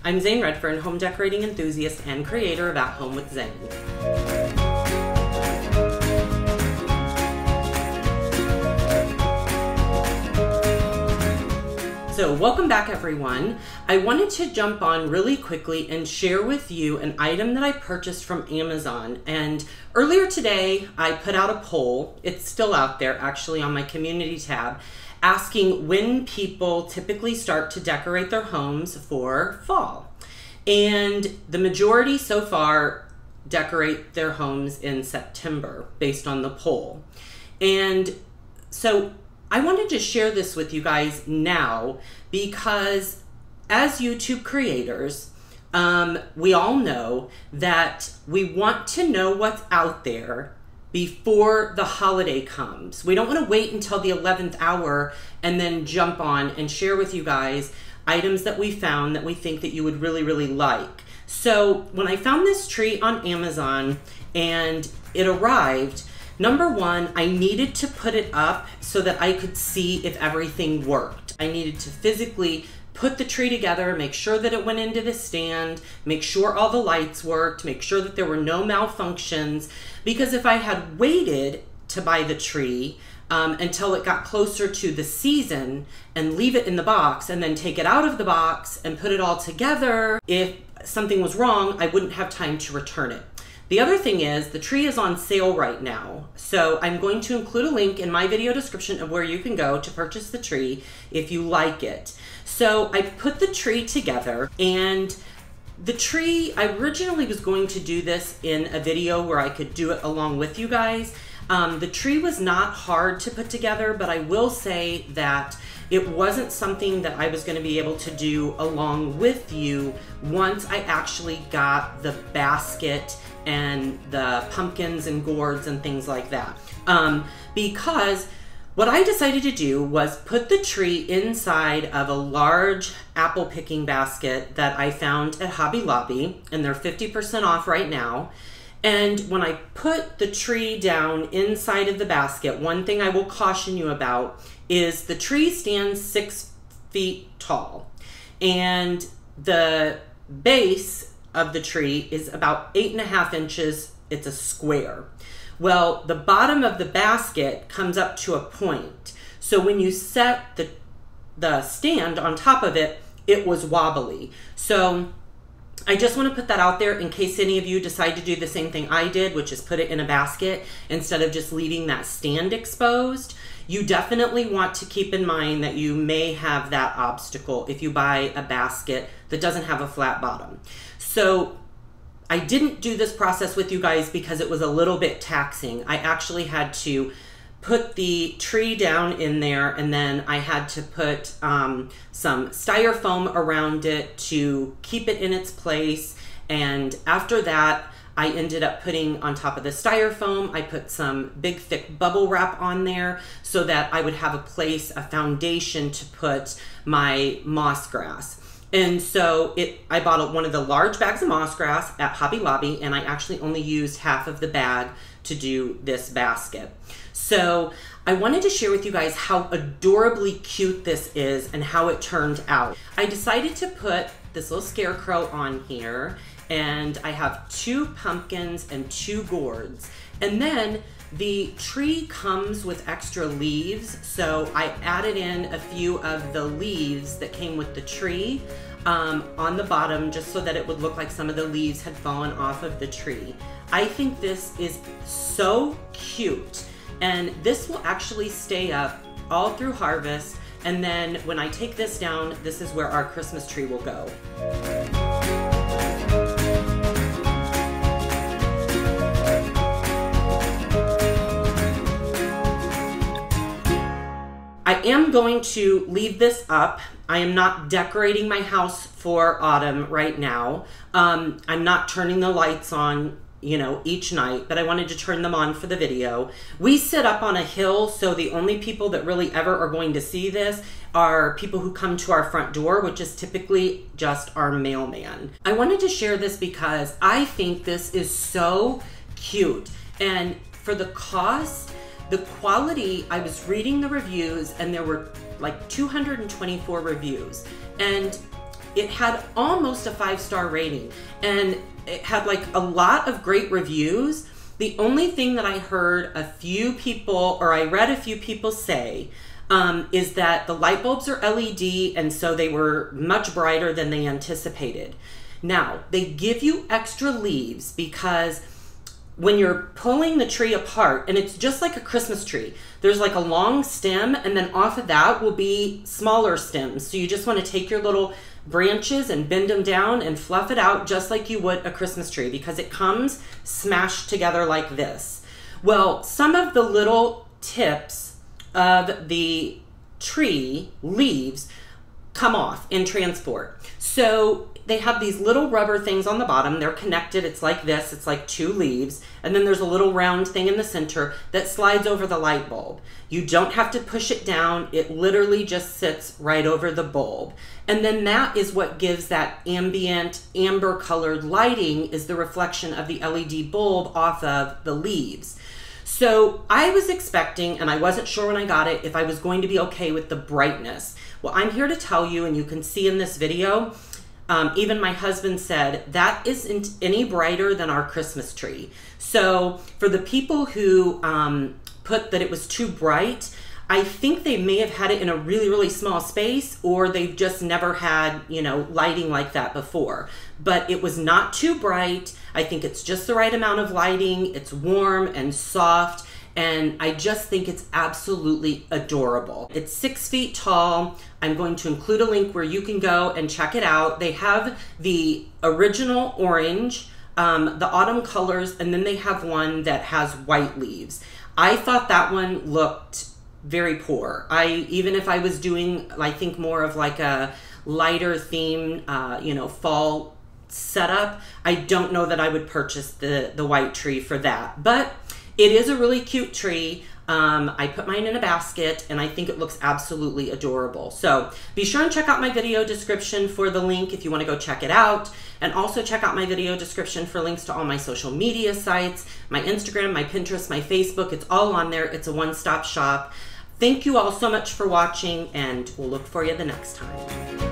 I'm Zane Redfern, home decorating enthusiast and creator of At Home with Zane. So welcome back everyone. I wanted to jump on really quickly and share with you an item that I purchased from Amazon. And earlier today I put out a poll, it's still out there actually on my community tab, asking when people typically start to decorate their homes for fall. And the majority so far decorate their homes in September based on the poll. And so I wanted to share this with you guys now because as YouTube creators, we all know that we want to know what's out there before the holiday comes. We don't want to wait until the 11th hour and then jump on and share with you guys items that we found that we think that you would really like. So when I found this tree on Amazon and it arrived, number one, I needed to put it up so that I could see if everything worked. I needed to physically put the tree together, make sure that it went into the stand, make sure all the lights worked, make sure that there were no malfunctions, because if I had waited to buy the tree until it got closer to the season and leave it in the box and then take it out of the box and put it all together, if something was wrong, I wouldn't have time to return it. The other thing is the tree is on sale right now. So I'm going to include a link in my video description of where you can go to purchase the tree if you like it. So I put the tree together, and the tree, I originally was going to do this in a video where I could do it along with you guys. The tree was not hard to put together, but I will say that it wasn't something that I was going to be able to do along with you once I actually got the basket and the pumpkins and gourds and things like that. Because what I decided to do was put the tree inside of a large apple picking basket that I found at Hobby Lobby, and they're 50% off right now. And when I put the tree down inside of the basket, one thing I will caution you about is the tree stands 6 feet tall, and the base of the tree is about 8.5 inches. It's a square. Well, the bottom of the basket comes up to a point. So when you set the stand on top of it, it was wobbly. So I just want to put that out there in case any of you decide to do the same thing I did, which is put it in a basket instead of just leaving that stand exposed. You definitely want to keep in mind that you may have that obstacle if you buy a basket that doesn't have a flat bottom. So I didn't do this process with you guys because it was a little bit taxing. I actually had to put the tree down in there, and then I had to put some styrofoam around it to keep it in its place. And after that, I ended up putting on top of the styrofoam, I put some big thick bubble wrap on there so that I would have a place, a foundation to put my moss grass. And so I bought one of the large bags of moss grass at Hobby Lobby, and I actually only used half of the bag to do this basket. So I wanted to share with you guys how adorably cute this is and how it turned out. I decided to put this little scarecrow on here, and I have 2 pumpkins and 2 gourds. And then the tree comes with extra leaves, so I added in a few of the leaves that came with the tree on the bottom, just so that it would look like some of the leaves had fallen off of the tree. I think this is so cute, and this will actually stay up all through harvest, and then when I take this down, this is where our Christmas tree will go. I am going to leave this up. I am not decorating my house for autumn right now. I'm not turning the lights on, you know, each night, but I wanted to turn them on for the video. We sit up on a hill, so the only people that really ever are going to see this are people who come to our front door, which is typically just our mailman. I wanted to share this because I think this is so cute, and for the cost, the quality, I was reading the reviews and there were like 224 reviews, and it had almost a 5-star rating, and it had like a lot of great reviews. The only thing that I heard a few people, or I read a few people say, is that the light bulbs are LED, and so they were much brighter than they anticipated. Now, they give you extra leaves because when you're pulling the tree apart, and it's just like a Christmas tree, there's like a long stem, and then off of that will be smaller stems. So you just want to take your little branches and bend them down and fluff it out just like you would a Christmas tree, because it comes smashed together like this. Well, some of the little tips of the tree leaves come off in transport. So they have these little rubber things on the bottom. They're connected. It's like this. It's like 2 leaves. And then there's a little round thing in the center that slides over the light bulb. You don't have to push it down. It literally just sits right over the bulb. And then that is what gives that ambient amber colored lighting, is the reflection of the LED bulb off of the leaves. So I was expecting, and I wasn't sure when I got it, if I was going to be okay with the brightness. Well, I'm here to tell you, and you can see in this video, even my husband said, that isn't any brighter than our Christmas tree. So for the people who put that it was too bright, I think they may have had it in a really, really small space, or they've just never had, you know, lighting like that before. But it was not too bright. I think it's just the right amount of lighting. It's warm and soft, and I just think it's absolutely adorable. It's 6 feet tall. I'm going to include a link where you can go and check it out. They have the original orange, the autumn colors, and then they have one that has white leaves. I thought that one looked very poor. Even if I was doing, I think, more of like a lighter theme, you know, fall setup, I don't know that I would purchase the white tree for that. But it is a really cute tree. I put mine in a basket, and I think it looks absolutely adorable. So be sure and check out my video description for the link if you want to go check it out. And also check out my video description for links to all my social media sites, my Instagram, my Pinterest, my Facebook. It's all on there. It's a one-stop shop. Thank you all so much for watching, and we'll look for you the next time.